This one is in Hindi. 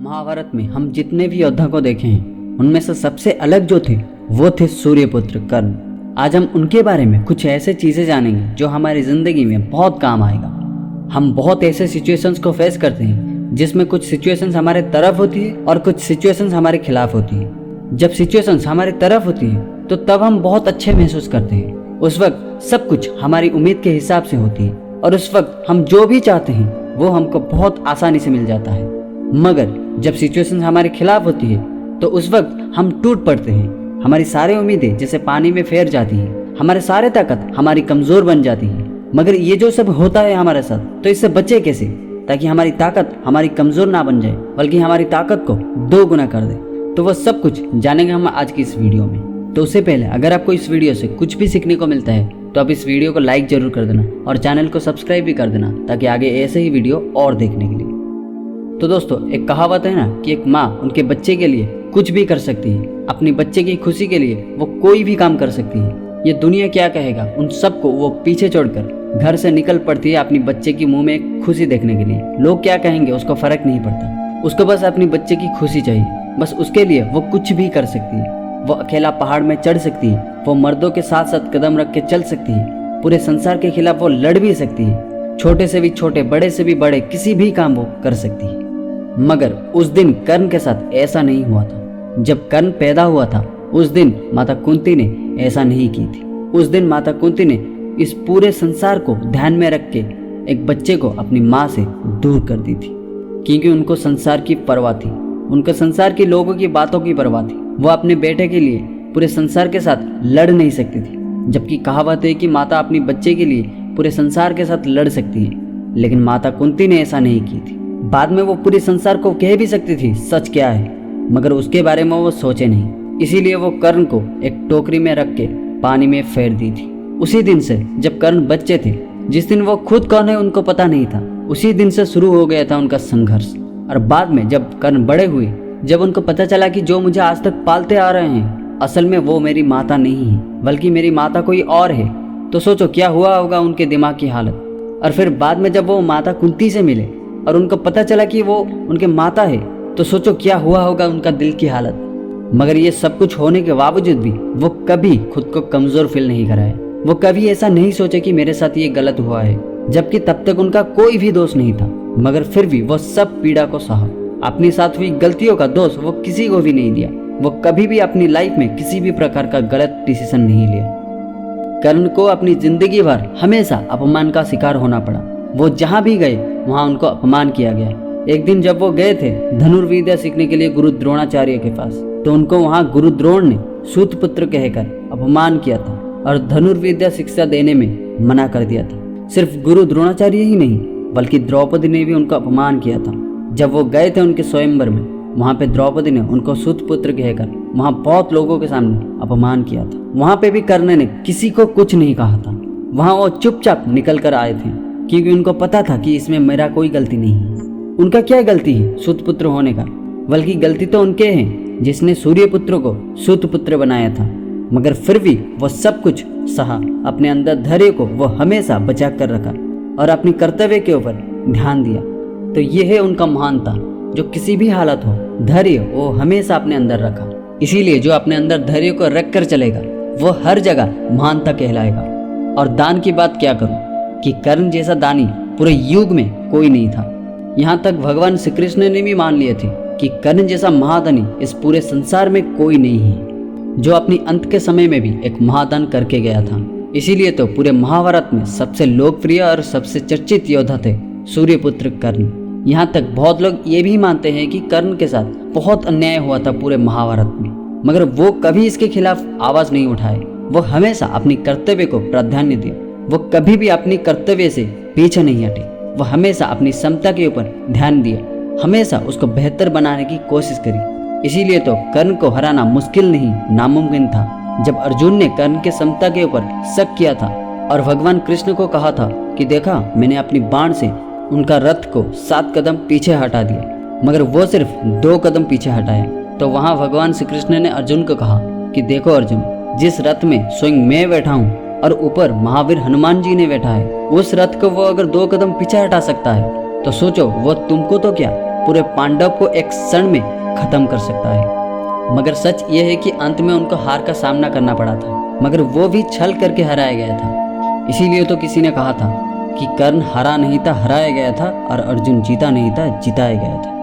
महाभारत में हम जितने भी योद्धा को देखे हैं उनमें से सबसे अलग जो थे वो थे सूर्यपुत्र कर्ण। आज हम उनके बारे में कुछ ऐसे चीज़ें जानेंगे जो हमारी ज़िंदगी में बहुत काम आएगा। हम बहुत ऐसे सिचुएशंस को फेस करते हैं जिसमें कुछ सिचुएशंस हमारे तरफ होती है और कुछ सिचुएशंस हमारे खिलाफ होती है। जब सिचुएशंस हमारे तरफ होती है तो तब हम बहुत अच्छे महसूस करते हैं। उस वक्त सब कुछ हमारी उम्मीद के हिसाब से होती है और उस वक्त हम जो भी चाहते हैं वो हमको बहुत आसानी से मिल जाता है। मगर जब सिचुएशन हमारे खिलाफ होती है तो उस वक्त हम टूट पड़ते हैं। हमारी सारी उम्मीदें जैसे पानी में फेर जाती है, हमारे सारे ताकत हमारी कमजोर बन जाती है। मगर ये जो सब होता है हमारे साथ, तो इससे बचे कैसे, ताकि हमारी ताकत हमारी कमजोर ना बन जाए बल्कि हमारी ताकत को 2 गुना कर दे। तो वह सब कुछ जानेंगे हम आज की इस वीडियो में। तो उससे पहले अगर आपको इस वीडियो से कुछ भी सीखने को मिलता है तो आप इस वीडियो को लाइक जरूर कर देना और चैनल को सब्सक्राइब भी कर देना, ताकि आगे ऐसे ही वीडियो और देखने के लिए। तो दोस्तों, एक कहावत है ना कि एक माँ उनके बच्चे के लिए कुछ भी कर सकती है। अपनी बच्चे की खुशी के लिए वो कोई भी काम कर सकती है। ये दुनिया क्या कहेगा उन सबको वो पीछे छोड़कर घर से निकल पड़ती है अपनी बच्चे की मुंह में खुशी देखने के लिए। लोग क्या कहेंगे उसको फर्क नहीं पड़ता, उसको बस अपनी बच्चे की खुशी चाहिए। बस उसके लिए वो कुछ भी कर सकती है। वो अकेला पहाड़ में चढ़ सकती है, वो मर्दों के साथ साथ कदम रख के चल सकती है, पूरे संसार के खिलाफ वो लड़ भी सकती है। छोटे से भी छोटे, बड़े से भी बड़े किसी भी काम वो कर सकती है। मगर उस दिन कर्ण के साथ ऐसा नहीं हुआ था। जब कर्ण पैदा हुआ था उस दिन माता कुंती ने ऐसा नहीं की थी। उस दिन माता कुंती ने इस पूरे संसार को ध्यान में रख के एक बच्चे को अपनी माँ से दूर कर दी थी, क्योंकि उनको संसार की परवाह थी। उनको संसार के लोगों की बातों की परवाह थी। वो अपने बेटे के लिए पूरे संसार के साथ लड़ नहीं सकती थी। जबकि कहावत है कि माता अपनी बच्चे के लिए पूरे संसार के साथ लड़ सकती है, लेकिन माता कुंती ने ऐसा नहीं की थी। बाद में वो पूरे संसार को कह भी सकती थी सच क्या है, मगर उसके बारे में वो सोचे नहीं। इसीलिए वो कर्ण को एक टोकरी में रख के पानी में फेर दी थी। उसी दिन से जब कर्ण बच्चे थे, जिस दिन वो खुद कौन है उनको पता नहीं था, उसी दिन से शुरू हो गया था उनका संघर्ष। और बाद में जब कर्ण बड़े हुए, जब उनको पता चला कि जो मुझे आज तक पालते आ रहे हैं असल में वो मेरी माता नहीं है बल्कि मेरी माता कोई और है, तो सोचो क्या हुआ होगा उनके दिमाग की हालत। और फिर बाद में जब वो माता कुंती से मिले और उनको पता चला कि वो उनके माता है, तो सोचो क्या हुआ होगा उनका दिल की हालत। मगर ये सब कुछ होने के बावजूद भी वो कभी खुद को कमजोर फील नहीं कराए। वो कभी ऐसा नहीं सोचे कि मेरे साथ ये गलत हुआ है, जबकि तब तक उनका कोई भी दोष नहीं था। मगर फिर भी वो सब पीड़ा को सहा। अपने साथ हुई गलतियों का दोष वो किसी को भी नहीं दिया। वो कभी भी अपनी लाइफ में किसी भी प्रकार का गलत डिसीजन नहीं लिया। कर्ण को अपनी जिंदगी भर हमेशा अपमान का शिकार होना पड़ा। वो जहाँ भी गए वहाँ उनको अपमान किया गया। एक दिन जब वो गए थे धनुर्विद्या सीखने के लिए गुरु द्रोणाचार्य के पास, तो उनको वहाँ गुरु द्रोण ने सूतपुत्र कहकर अपमान किया था और धनुर्विद्या शिक्षा देने में मना कर दिया था। सिर्फ गुरु द्रोणाचार्य ही नहीं बल्कि द्रौपदी ने भी उनको अपमान किया था। जब वो गए थे उनके स्वयंवर में, वहाँ पे द्रौपदी ने उनको सूतपुत्र कहकर वहाँ बहुत लोगों के सामने अपमान किया था। वहाँ पे भी कर्ण ने किसी को कुछ नहीं कहा था। वहाँ वो चुपचाप निकल कर आए थे, क्योंकि उनको पता था कि इसमें मेरा कोई गलती नहीं है। उनका क्या गलती है सूतपुत्र होने का, बल्कि गलती तो उनके हैं जिसने सूर्यपुत्र को सूतपुत्र बनाया था। मगर फिर भी वो सब कुछ सहा। अपने अंदर धैर्य को वो हमेशा बचा कर रखा और अपनी कर्तव्य के ऊपर ध्यान दिया। तो ये है उनका महानता, जो किसी भी हालत हो धैर्य वो हमेशा अपने अंदर रखा। इसीलिए जो अपने अंदर धैर्य को रख कर चलेगा वो हर जगह महानता कहलाएगा। और दान की बात क्या करूं कि कर्ण जैसा दानी पूरे युग में कोई नहीं था। यहाँ तक भगवान श्री कृष्ण ने भी मान लिए थे कि कर्ण जैसा महादानी इस पूरे संसार में कोई नहीं है, जो अपनी अंत के समय में भी एक महादान करके गया था। इसीलिए तो पूरे महाभारत में सबसे लोकप्रिय और सबसे चर्चित योद्धा थे सूर्यपुत्र कर्ण। यहाँ तक बहुत लोग ये भी मानते हैं कि कर्ण के साथ बहुत अन्याय हुआ था पूरे महाभारत में, मगर वो कभी इसके खिलाफ आवाज नहीं उठाए। वो हमेशा अपनी कर्तव्य को प्राधान्य दिया। वो कभी भी अपनी कर्तव्य से पीछे नहीं हटे। वो हमेशा अपनी क्षमता के ऊपर ध्यान दिया, हमेशा उसको बेहतर बनाने की कोशिश करी। इसीलिए तो कर्ण को हराना मुश्किल नहीं नामुमकिन था। जब अर्जुन ने कर्ण के क्षमता के ऊपर शक किया था और भगवान कृष्ण को कहा था कि देखा मैंने अपनी बाण से उनका रथ को 7 कदम पीछे हटा दिया, मगर वो सिर्फ 2 कदम पीछे हटाया, तो वहाँ भगवान श्री कृष्ण ने अर्जुन को कहा कि देखो अर्जुन, जिस रथ में स्वयं मैं बैठा हूँ और ऊपर महावीर हनुमान जी ने बैठा है, उस रथ को वो अगर 2 कदम पीछे हटा सकता है तो सोचो वो तुमको तो क्या पूरे पांडव को एक क्षण में खत्म कर सकता है। मगर सच ये है कि अंत में उनको हार का सामना करना पड़ा था, मगर वो भी छल करके हराया गया था। इसीलिए तो किसी ने कहा था कि कर्ण हारा नहीं था, हराया गया था, और अर्जुन जीता नहीं था, जिताया गया था।